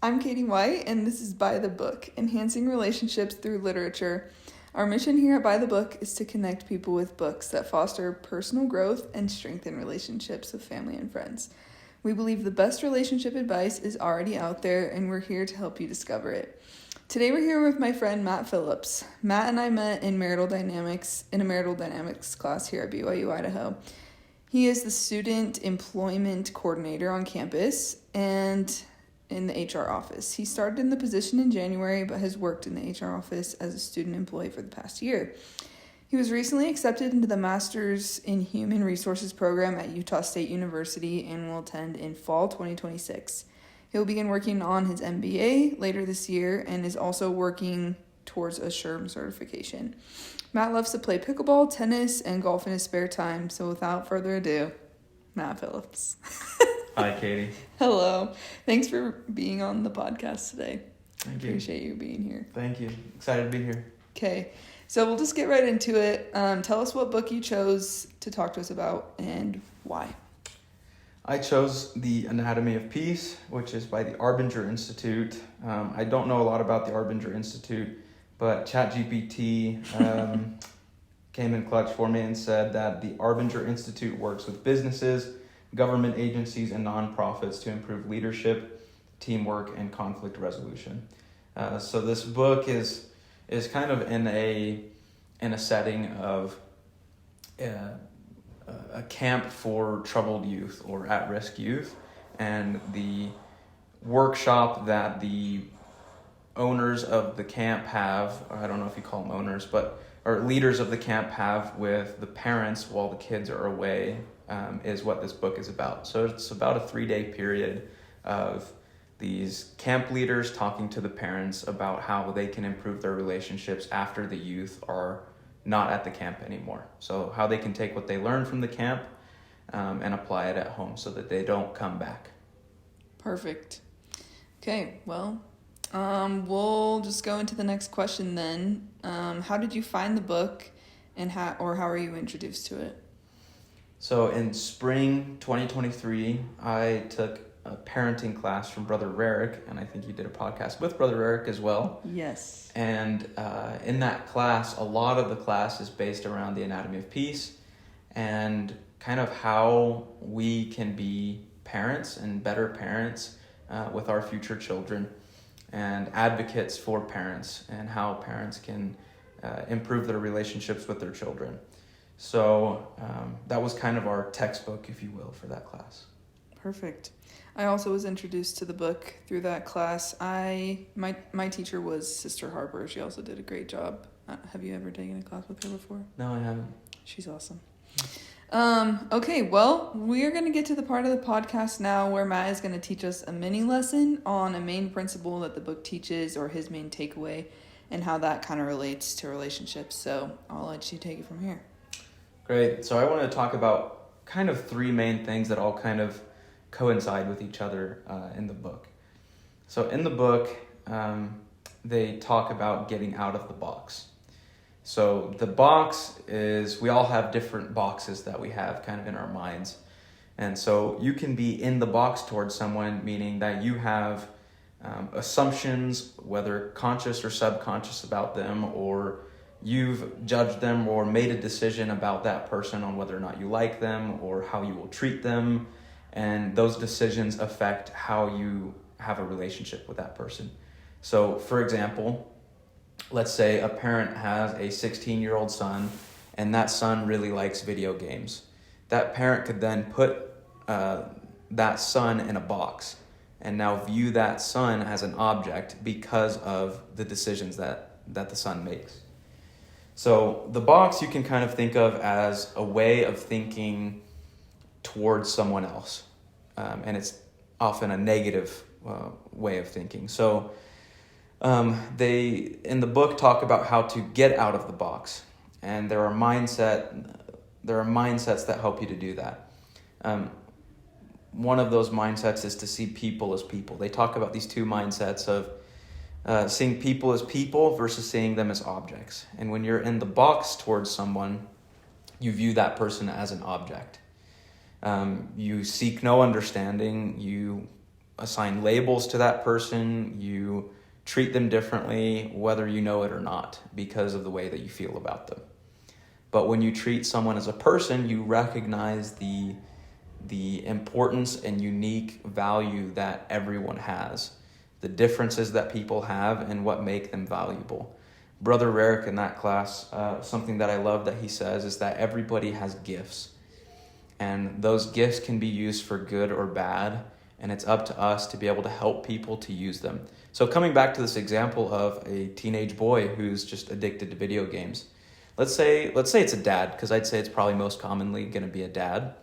I'm Katie White, and this is By the Book, Enhancing Relationships Through Literature. Our mission here at By the Book is to connect people with books that foster personal growth and strengthen relationships with family and friends. We believe the best relationship advice is already out there, and we're here to help you discover it. Today we're here with my friend Matt Phillips. Matt and I met in a marital dynamics class here at BYU Idaho. He is the student employment coordinator on campus and in the HR office. He started in the position in January, but has worked in the HR office as a student employee for the past year. He was recently accepted into the Master's in Human Resources program at Utah State University and will attend in fall 2026. He'll begin working on his MBA later this year and is also working towards a SHRM certification. Matt loves to play pickleball, tennis, and golf in his spare time. So without further ado, Matt Phillips. Hi, Katie. Hello. Thanks for being on the podcast today. Thank you. Appreciate you being here. Thank you. Excited to be here. Okay. So we'll just get right into it. Tell us what book you chose to talk to us about and why. I chose The Anatomy of Peace, which is by the Arbinger Institute. I don't know a lot about the Arbinger Institute, but ChatGPT came in clutch for me and said that the Arbinger Institute works with businesses, government agencies, and nonprofits to improve leadership, teamwork, and conflict resolution. So this book is kind of in a setting of a camp for troubled youth or at-risk youth, and the workshop that the owners of the camp have, or I don't know if you call them owners, or leaders of the camp have with the parents while the kids are away, is what this book is about. So it's about a 3-day period of these camp leaders talking to the parents about how they can improve their relationships after the youth are not at the camp anymore. So how they can take what they learned from the camp and apply it at home so that they don't come back. Perfect. Okay, well, we'll just go into the next question then. How did you find the book, and how are you introduced to it? So in spring 2023, I took a parenting class from Brother Rarick, and I think you did a podcast with Brother Rarick as well. Yes. And in that class, a lot of the class is based around the anatomy of peace and kind of how we can be parents and better parents with our future children, and advocates for parents and how parents can improve their relationships with their children. So that was kind of our textbook, if you will, for that class. Perfect. I also was introduced to the book through that class. My teacher was Sister Harper. She also did a great job. Have you ever taken a class with her before? No, I haven't. She's awesome. Okay, well, we're going to get to the part of the podcast now where Matt is going to teach us a mini lesson on a main principle that the book teaches, or his main takeaway, and how that kind of relates to relationships. So I'll let you take it from here. Great. So I want to talk about kind of 3 main things that all kind of coincide with each other in the book. So in the book, they talk about getting out of the box. So the box is, we all have different boxes that we have kind of in our minds. And so you can be in the box towards someone, meaning that you have assumptions, whether conscious or subconscious, about them, or you've judged them or made a decision about that person on whether or not you like them or how you will treat them. And those decisions affect how you have a relationship with that person. So, for example, let's say a parent has a 16-year-old son, and that son really likes video games. That parent could then put that son in a box and now view that son as an object because of the decisions that the son makes. So the box you can kind of think of as a way of thinking towards someone else. And it's often a negative way of thinking. So they, in the book, talk about how to get out of the box. And there are mindsets that help you to do that. One of those mindsets is to see people as people. They talk about these 2 mindsets of seeing people as people versus seeing them as objects. And when you're in the box towards someone, you view that person as an object. You seek no understanding. You assign labels to that person. You treat them differently, whether you know it or not, because of the way that you feel about them. But when you treat someone as a person, you recognize the importance and unique value that everyone has, the differences that people have, and what make them valuable. Brother Rarick in that class, something that I love that he says is that everybody has gifts. And those gifts can be used for good or bad, and it's up to us to be able to help people to use them. So coming back to this example of a teenage boy who's just addicted to video games. Let's say it's a dad, because I'd say it's probably most commonly going to be a dad.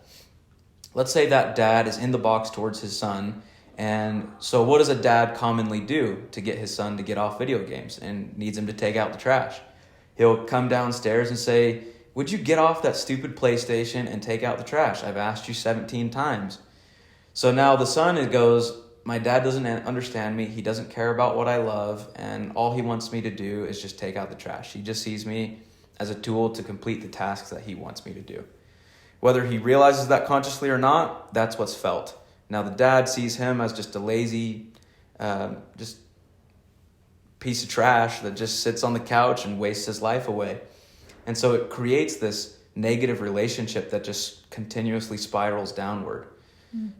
Let's say that dad is in the box towards his son, and so what does a dad commonly do to get his son to get off video games and needs him to take out the trash? He'll come downstairs and say, "Would you get off that stupid PlayStation and take out the trash? I've asked you 17 times. So now the son goes, "My dad doesn't understand me. He doesn't care about what I love, and all he wants me to do is just take out the trash. He just sees me as a tool to complete the tasks that he wants me to do." Whether he realizes that consciously or not, that's what's felt. Now the dad sees him as just a lazy, just piece of trash that just sits on the couch and wastes his life away. And so it creates this negative relationship that just continuously spirals downward.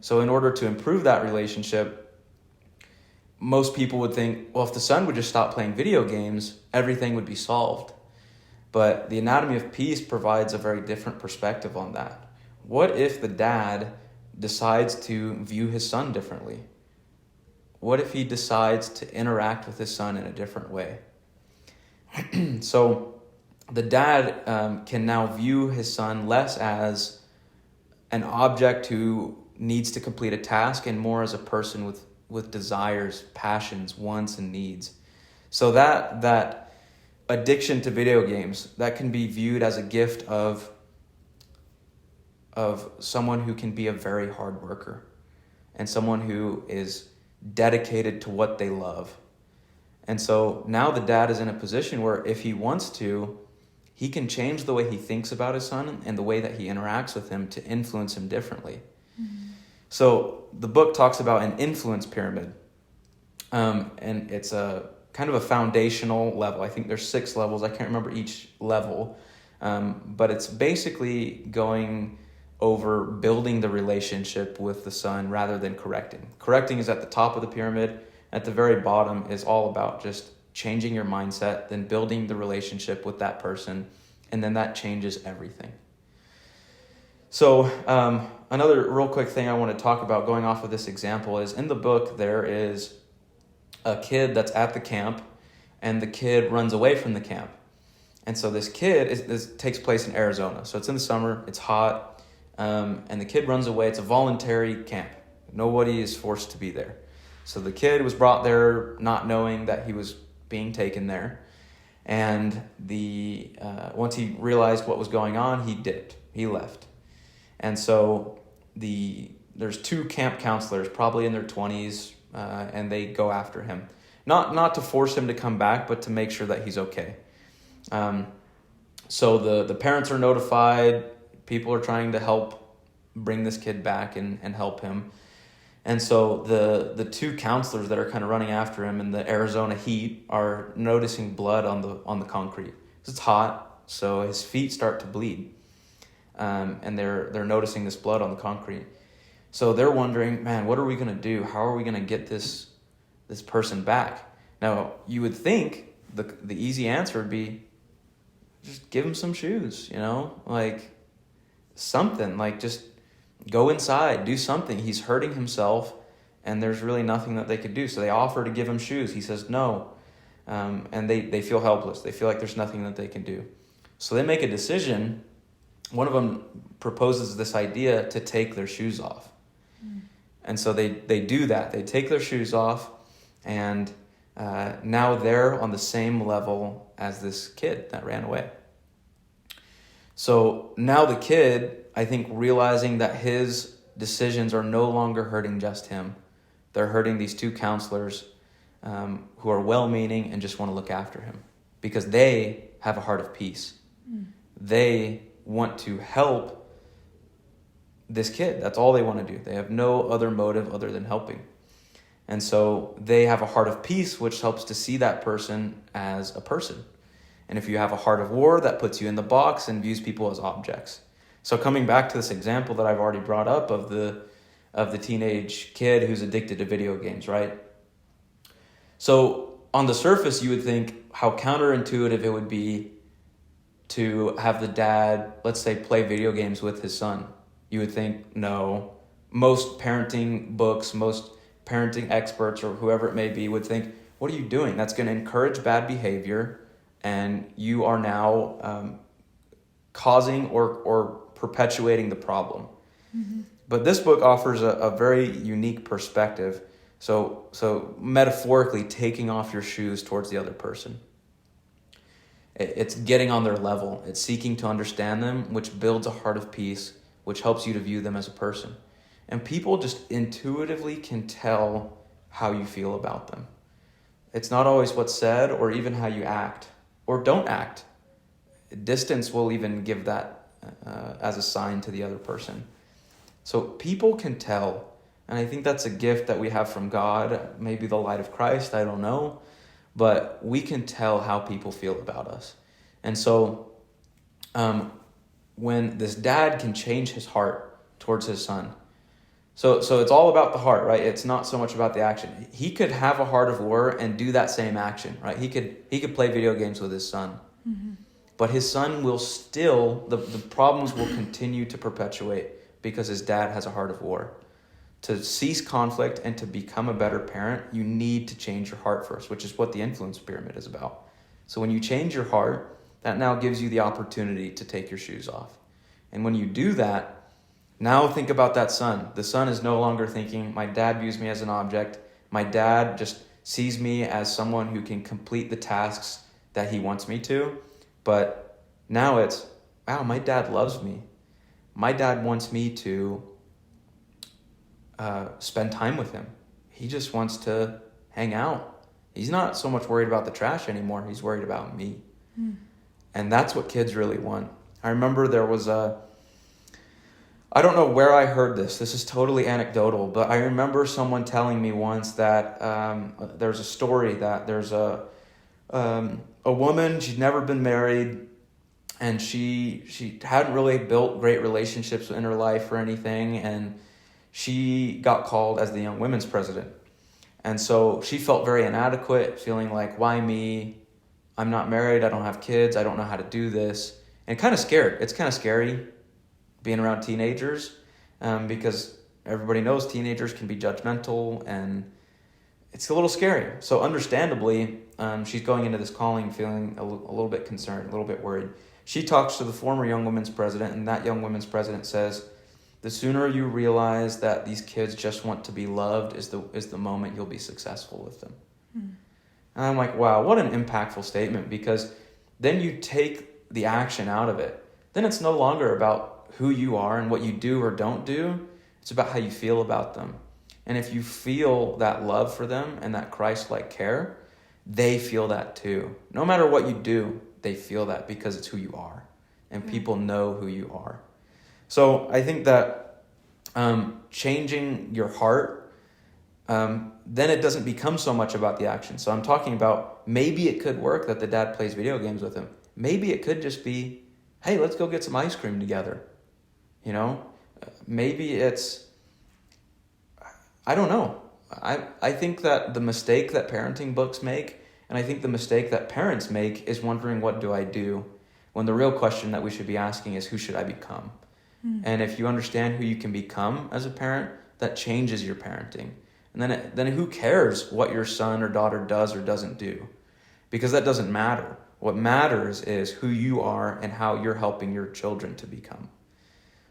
So in order to improve that relationship, most people would think, well, if the son would just stop playing video games, everything would be solved. But the Anatomy of Peace provides a very different perspective on that. What if the dad decides to view his son differently? What if he decides to interact with his son in a different way? So the dad can now view his son less as an object who needs to complete a task and more as a person with desires, passions, wants, and needs. So that addiction to video games, that can be viewed as a gift of someone who can be a very hard worker and someone who is dedicated to what they love. And so now the dad is in a position where if he wants to, he can change the way he thinks about his son and the way that he interacts with him to influence him differently. Mm-hmm. So the book talks about an influence pyramid. And it's a kind of a foundational level. I think there's 6 levels. I can't remember each level. But it's basically going over building the relationship with the son rather than correcting. Correcting is at the top of the pyramid. At the very bottom is all about just changing your mindset, then building the relationship with that person, and then that changes everything. So another real quick thing I want to talk about going off of this example is in the book there is a kid that's at the camp, and the kid runs away from the camp. And so this kid, this takes place in Arizona. So it's in the summer, it's hot, and the kid runs away. It's a voluntary camp. Nobody is forced to be there. So the kid was brought there not knowing that he was being taken there. And once he realized what was going on, he dipped. He left. And so there's 2 camp counselors, probably in their 20s, and they go after him. Not to force him to come back, but to make sure that he's okay. So the parents are notified. People are trying to help bring this kid back and help him. And so the 2 counselors that are kind of running after him in the Arizona heat are noticing blood on the concrete. It's hot, so his feet start to bleed. And they're noticing this blood on the concrete. So they're wondering, man, what are we going to do? How are we going to get this person back? Now, you would think the easy answer would be just give him some shoes, like something, like just go inside, do something. He's hurting himself, and there's really nothing that they could do. So they offer to give him shoes. He says no, and they feel helpless. They feel like there's nothing that they can do. So they make a decision. One of them proposes this idea to take their shoes off. And so they do that. They take their shoes off, and now they're on the same level as this kid that ran away. So now the kid, I think, realizing that his decisions are no longer hurting just him. They're hurting these 2 counselors who are well-meaning and just want to look after him because they have a heart of peace. They want to help this kid. That's all they want to do. They have no other motive other than helping. And so they have a heart of peace, which helps to see that person as a person. And if you have a heart of war, that puts you in the box and views people as objects. So coming back to this example that I've already brought up of the teenage kid who's addicted to video games, right? So on the surface, you would think how counterintuitive it would be to have the dad, let's say, play video games with his son. You would think, no. Most parenting books, most parenting experts, or whoever it may be, would think, what are you doing? That's going to encourage bad behavior, and you are now causing or perpetuating the problem. Mm-hmm. But this book offers a very unique perspective. So metaphorically, taking off your shoes towards the other person. It's getting on their level. It's seeking to understand them, which builds a heart of peace, which helps you to view them as a person. And people just intuitively can tell how you feel about them. It's not always what's said or even how you act or don't act. Distance will even give that as a sign to the other person. So people can tell. And I think that's a gift that we have from God, maybe the light of Christ, I don't know. But we can tell how people feel about us. And so when this dad can change his heart towards his son, so it's all about the heart, right? It's not so much about the action. He could have a heart of war and do that same action, right? He could play video games with his son. Mm-hmm. But his son will still, the problems will continue to perpetuate because his dad has a heart of war. To cease conflict and to become a better parent, you need to change your heart first, which is what the influence pyramid is about. So when you change your heart, that now gives you the opportunity to take your shoes off. And when you do that, now think about that son. The son is no longer thinking, my dad views me as an object. My dad just sees me as someone who can complete the tasks that he wants me to. But now it's, wow, my dad loves me. My dad wants me to spend time with him. He just wants to hang out. He's not so much worried about the trash anymore. He's worried about me. And that's what kids really want. I remember there was I don't know where I heard this. This is totally anecdotal, but I remember someone telling me once that there's a story that there's a woman, she'd never been married, and she hadn't really built great relationships in her life or anything, and she got called as the Young Women's President. And so she felt very inadequate, feeling like, why me? I'm not married, I don't have kids, I don't know how to do this. And kind of scared. It's kind of scary being around teenagers because everybody knows teenagers can be judgmental and it's a little scary. So understandably, she's going into this calling feeling a little bit concerned, a little bit worried. She talks to the former Young Women's President, and that Young Women's President says, the sooner you realize that these kids just want to be loved is the moment you'll be successful with them. And I'm like, wow, what an impactful statement, because then you take the action out of it. Then it's no longer about who you are and what you do or don't do. It's about how you feel about them. And if you feel that love for them and that Christ-like care, they feel that too. No matter what you do, they feel that because it's who you are. And people know who you are. So I think that changing your heart, then it doesn't become so much about the action. So I'm talking about maybe it could work that the dad plays video games with him. Maybe it could just be, hey, let's go get some ice cream together. You know, maybe it's, I don't know. I think that the mistake that parenting books make, and I think the mistake that parents make, is wondering, what do I do? When the real question that we should be asking is, who should I become? And if you understand who you can become as a parent, that changes your parenting. And then who cares what your son or daughter does or doesn't do? Because that doesn't matter. What matters is who you are and how you're helping your children to become.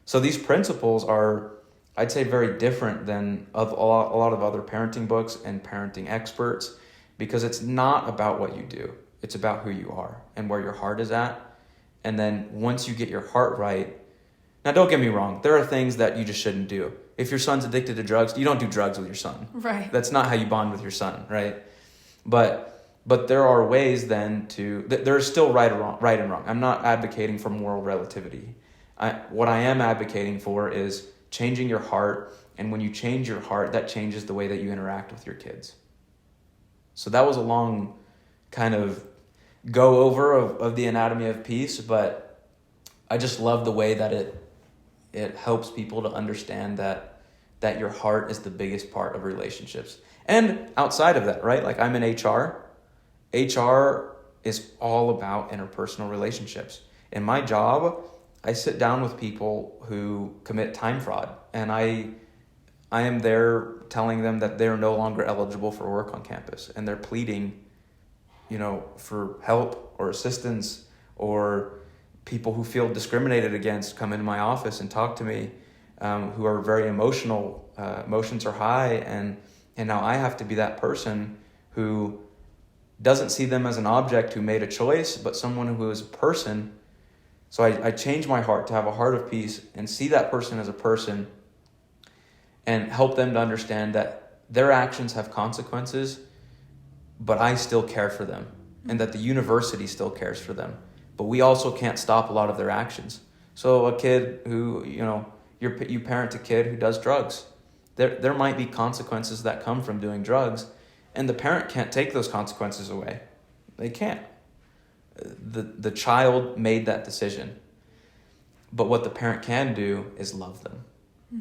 So these principles are, I'd say, very different than of a lot of other parenting books and parenting experts, because it's not about what you do. It's about who you are and where your heart is at. And then once you get your heart right, now don't get me wrong, there are things that you just shouldn't do. If your son's addicted to drugs, you don't do drugs with your son. Right. That's not how you bond with your son, right? But there are ways then to, there's still right and wrong. I'm not advocating for moral relativity. What I am advocating for is changing your heart And when you change your heart, that changes the way that you interact with your kids. So that was a long kind of go over of the anatomy of peace, but I just love the way that it helps people to understand that your heart is the biggest part of relationships. And outside of that, right? Like I'm in HR. HR is all about interpersonal relationships. In my job, I sit down with people who commit time fraud, and I am there telling them that they're no longer eligible for work on campus, and they're pleading, for help or assistance, or people who feel discriminated against come into my office and talk to me, who are very emotional. Emotions are high, and now I have to be that person who doesn't see them as an object who made a choice, but someone who is a person. So I change my heart to have a heart of peace and see that person as a person and help them to understand that their actions have consequences, but I still care for them, and that the university still cares for them. But we also can't stop a lot of their actions. So a kid who, you parent a kid who does drugs. There might be consequences that come from doing drugs, and the parent can't take those consequences away. They can't. The child made that decision. But what the parent can do is love them.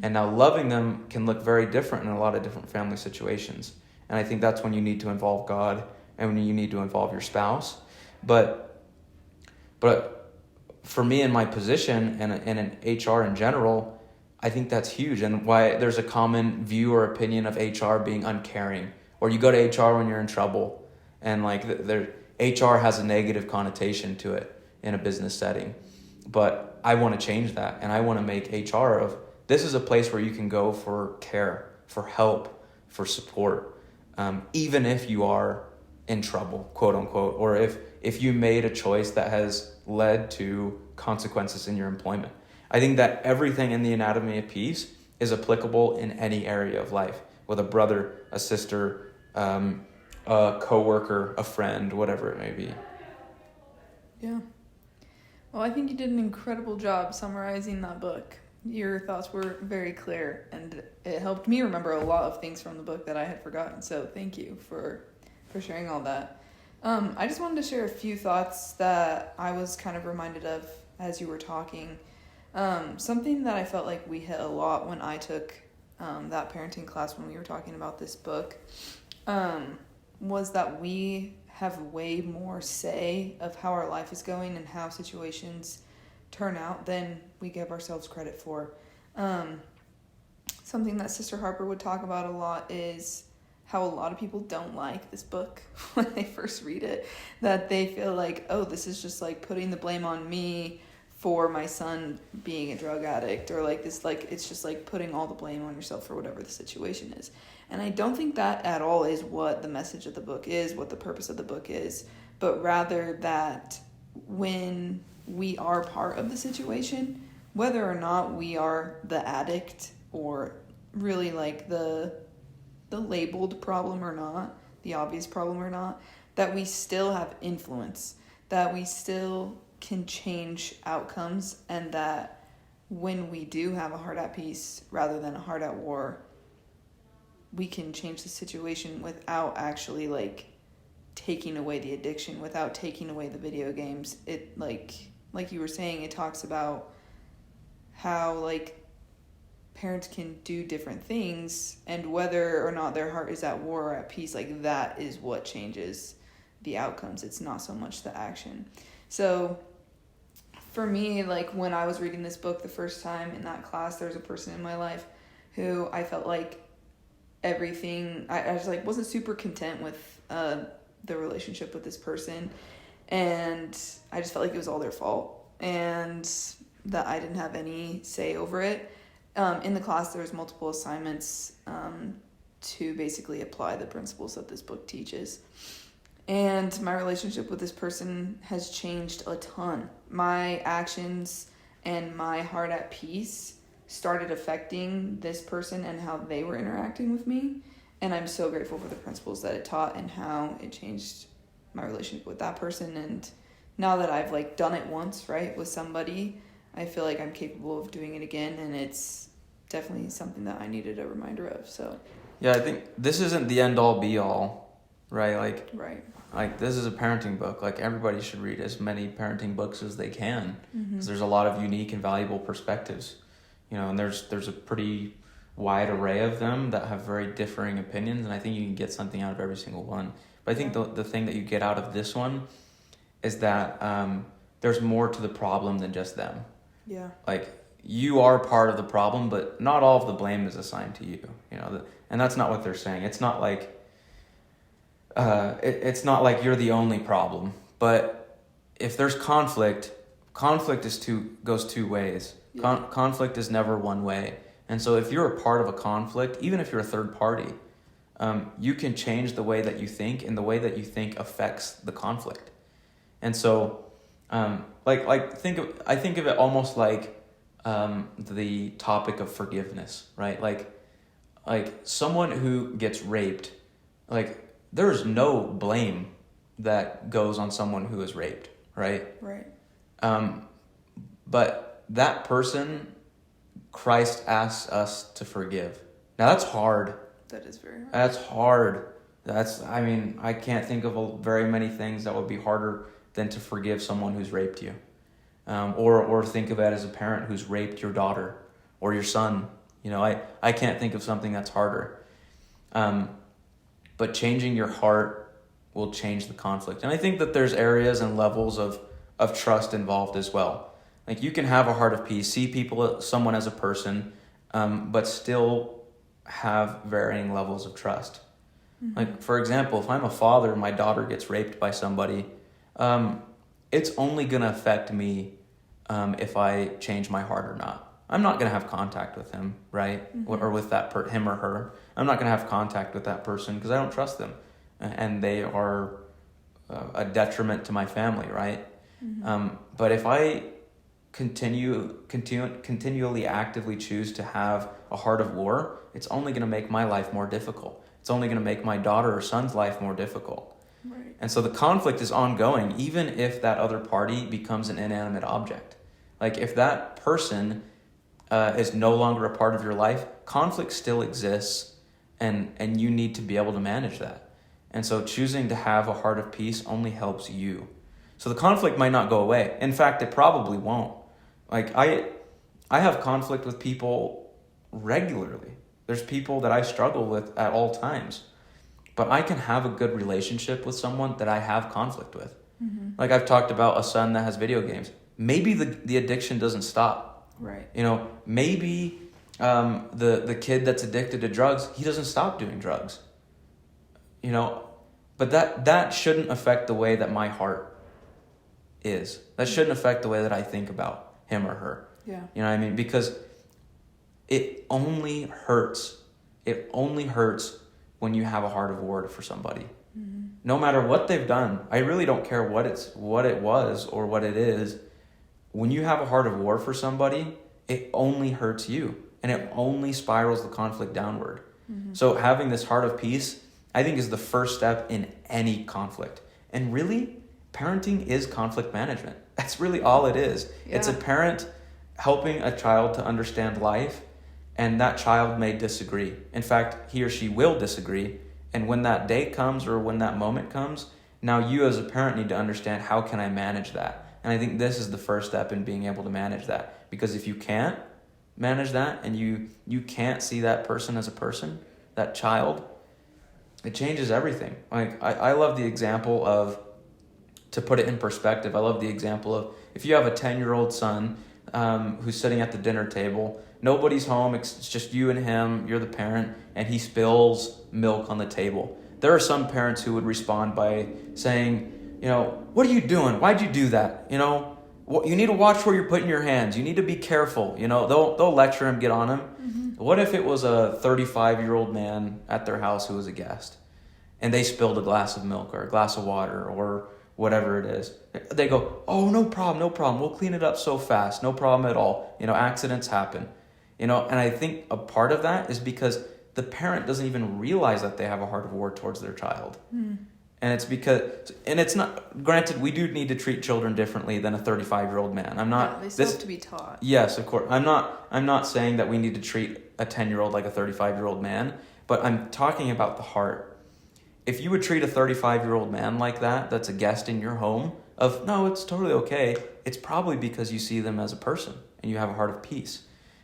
And now loving them can look very different in a lot of different family situations. And I think that's when you need to involve God and when you need to involve your spouse. But for me in my position and in HR in general, I think that's huge. And why there's a common view or opinion of HR being uncaring. Or you go to HR when you're in trouble. And HR has a negative connotation to it in a business setting. But I want to change that. And I want to make HR this is a place where you can go for care, for help, for support, even if you are in trouble, quote unquote, or if you made a choice that has led to consequences in your employment. I think that everything in the anatomy of peace is applicable in any area of life, with a brother, a sister, a coworker, a friend, whatever it may be. Yeah. Well, I think you did an incredible job summarizing that book. Your thoughts were very clear, and it helped me remember a lot of things from the book that I had forgotten. So thank you for sharing all that. I just wanted to share a few thoughts that I was kind of reminded of as you were talking. Something that I felt like we hit a lot when I took that parenting class when we were talking about this book was that we have way more say of how our life is going and how situations turn out than we give ourselves credit for. Something that Sister Harper would talk about a lot is how a lot of people don't like this book when they first read it, that they feel like, oh, this is just like putting the blame on me for my son being a drug addict, or like this, like it's just like putting all the blame on yourself for whatever the situation is. And I don't think that at all is what the message of the book is, what the purpose of the book is, but rather that when we are part of the situation, whether or not we are the addict or really like the labeled problem or not, the obvious problem or not, that we still have influence, that we still can change outcomes, and that when we do have a heart at peace rather than a heart at war, we can change the situation without actually like taking away the addiction, without taking away the video games. It like you were saying, it talks about how like parents can do different things, and whether or not their heart is at war or at peace, like that is what changes the outcomes. It's not so much the action. So for me, like when I was reading this book the first time in that class, there was a person in my life who I felt like everything, I just like wasn't super content with the relationship with this person, and I just felt like it was all their fault and that I didn't have any say over it. In the class, there was multiple assignments to basically apply the principles that this book teaches. And my relationship with this person has changed a ton. My actions and my heart at peace started affecting this person and how they were interacting with me. And I'm so grateful for the principles that it taught and how it changed my relationship with that person. And now that I've like done it once, right, with somebody, I feel like I'm capable of doing it again, and it's definitely something that I needed a reminder of. So yeah, I think this isn't the end all be all, right? Right. Like this is a parenting book. Like everybody should read as many parenting books as they can, Mm-hmm. because there's a lot of unique and valuable perspectives, and there's a pretty wide array of them that have very differing opinions, and I think you can get something out of every single one. But I think the thing that you get out of this one is that there's more to the problem than just them. Yeah. Like, you are part of the problem, but not all of the blame is assigned to you. And that's not what they're saying. It's not like it's not like you're the only problem. But if there's conflict goes two ways. Yeah. Conflict is never one way. And so if you're a part of a conflict, even if you're a third party, you can change the way that you think, and the way that you think affects the conflict. And so, I think of it almost like the topic of forgiveness, right? Like someone who gets raped, like there's no blame that goes on someone who is raped, right? Right. But that person, Christ asks us to forgive. Now that's hard. That is very hard. That's hard. I can't think of very many things that would be harder than to forgive someone who's raped you. Or think of it as a parent who's raped your daughter or your son. I can't think of something that's harder. But changing your heart will change the conflict. And I think that there's areas and levels of trust involved as well. Like, you can have a heart of peace, see someone as a person, but still have varying levels of trust. Mm-hmm. Like, for example, if I'm a father and my daughter gets raped by somebody, it's only going to affect me if I change my heart or not. I'm not going to have contact with him, right? Mm-hmm. Or with him or her. I'm not going to have contact with that person because I don't trust them. And they are a detriment to my family, right? Mm-hmm. But if I continually actively choose to have a heart of war, it's only going to make my life more difficult. It's only going to make my daughter or son's life more difficult. Right. And so the conflict is ongoing, even if that other party becomes an inanimate object. Like, if that person is no longer a part of your life, conflict still exists, and you need to be able to manage that. And so choosing to have a heart of peace only helps you. So the conflict might not go away. In fact, it probably won't. Like, I have conflict with people regularly. There's people that I struggle with at all times. But I can have a good relationship with someone that I have conflict with. Mm-hmm. Like, I've talked about a son that has video games. Maybe the addiction doesn't stop. Right. Maybe the kid that's addicted to drugs, he doesn't stop doing drugs. But that shouldn't affect the way that my heart is. That shouldn't affect the way that I think about him or her. Yeah. You know what I mean? Because it only hurts. It only hurts when you have a heart of war for somebody. Mm-hmm. No matter what they've done. I really don't care what it was or what it is. When you have a heart of war for somebody, it only hurts you, and it only spirals the conflict downward. Mm-hmm. So having this heart of peace, I think, is the first step in any conflict. And really, parenting is conflict management. That's really all it is. Yeah. It's a parent helping a child to understand life, and that child may disagree. In fact, he or she will disagree. And when that day comes, or when that moment comes, now you as a parent need to understand, how can I manage that? And I think this is the first step in being able to manage that. Because if you can't manage that, and you can't see that person as a person, that child, it changes everything. Like, I love the example of, to put it in perspective, I love the example of, if you have a 10-year-old son who's sitting at the dinner table, nobody's home, it's just you and him, you're the parent, and he spills milk on the table. There are some parents who would respond by saying, what are you doing? Why'd you do that? You need to watch where you're putting your hands. You need to be careful. They'll lecture him, get on him. Mm-hmm. What if it was a 35-year-old man at their house who was a guest, and they spilled a glass of milk or a glass of water or whatever it is? They go, oh, no problem. We'll clean it up so fast. No problem at all. Accidents happen. And I think a part of that is because the parent doesn't even realize that they have a heart of war towards their child. Mm. And it's because, and it's not, granted, we do need to treat children differently than a 35-year-old man. I'm not, they still have to be taught. Yes, of course. I'm not saying that we need to treat a 10-year-old like a 35-year-old man, but I'm talking about the heart. If you would treat a 35-year-old man like that, that's a guest in your home, of, no, it's totally okay, it's probably because you see them as a person and you have a heart of peace.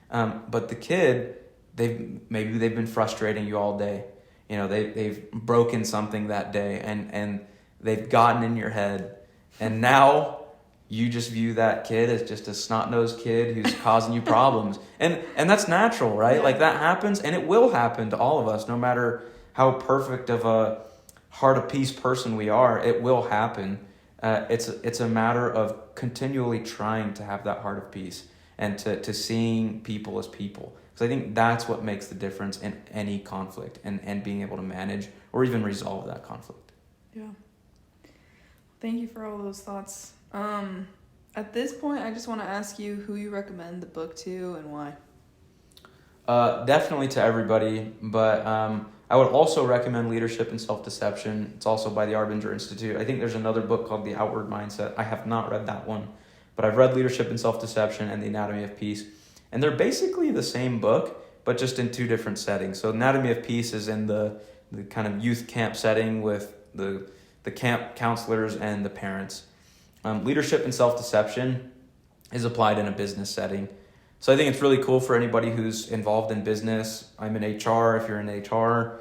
But the kid, they've been frustrating you all day. You know, they've broken something that day and they've gotten in your head. And now you just view that kid as just a snot-nosed kid who's causing you problems. And that's natural, right? Yeah. Like that happens, and it will happen to all of us, no matter how perfect of a heart of peace person we are, it will happen. It's a matter of continually trying to have that heart of peace and to seeing people as people. So I think that's what makes the difference in any conflict and being able to manage or even resolve that conflict. Yeah. Thank you for all those thoughts. At this point, I just want to ask you who you recommend the book to and why. Definitely to everybody, but I would also recommend Leadership and Self-Deception. It's also by the Arbinger Institute. I think there's another book called The Outward Mindset. I have not read that one, but I've read Leadership and Self-Deception and The Anatomy of Peace. And they're basically the same book, but just in two different settings. So Anatomy of Peace is in the kind of youth camp setting with the camp counselors and the parents. Leadership and Self-Deception is applied in a business setting. So I think it's really cool for anybody who's involved in business. I'm in HR. If you're in HR,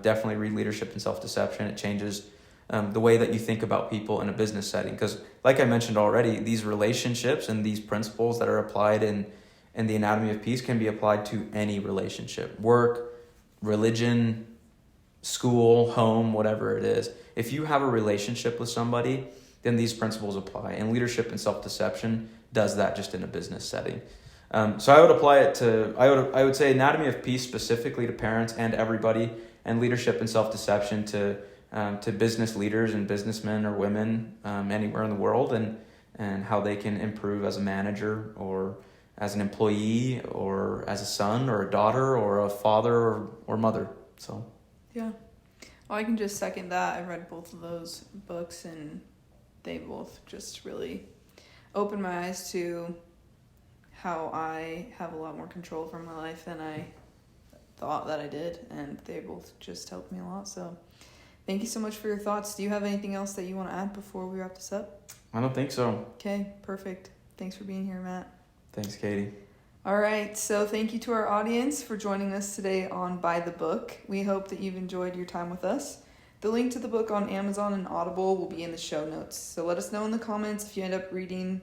definitely read Leadership and Self-Deception. It changes the way that you think about people in a business setting. Because like I mentioned already, these relationships and these principles that are applied in the Anatomy of Peace can be applied to any relationship. Work, religion, school, home, whatever it is. If you have a relationship with somebody, then these principles apply. And Leadership and Self-Deception does that just in a business setting. So I would apply it to, I would say Anatomy of Peace specifically to parents and everybody, and Leadership and Self-Deception to business leaders and businessmen or women anywhere in the world, and how they can improve as a manager or as an employee or as a son or a daughter or a father or mother. So yeah, well, I can just second that. I read both of those books and they both just really opened my eyes to how I have a lot more control over my life than I thought that I did, and they both just helped me a lot. So thank you so much for your thoughts. Do you have anything else that you want to add before we wrap this up? I don't think so. Okay, perfect. Thanks for being here, Matt. Thanks, Katie. All right, so thank you to our audience for joining us today on By the Book. We hope that you've enjoyed your time with us. The link to the book on Amazon and Audible will be in the show notes. So let us know in the comments if you end up reading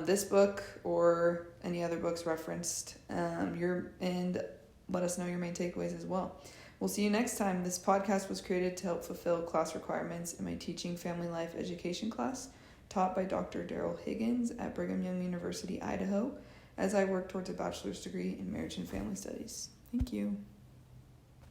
this book or any other books referenced, and let us know your main takeaways as well. We'll see you next time. This podcast was created to help fulfill class requirements in my Teaching Family Life Education class, taught by Dr. Daryl Higgins at Brigham Young University, Idaho, as I work towards a bachelor's degree in marriage and family studies. Thank you.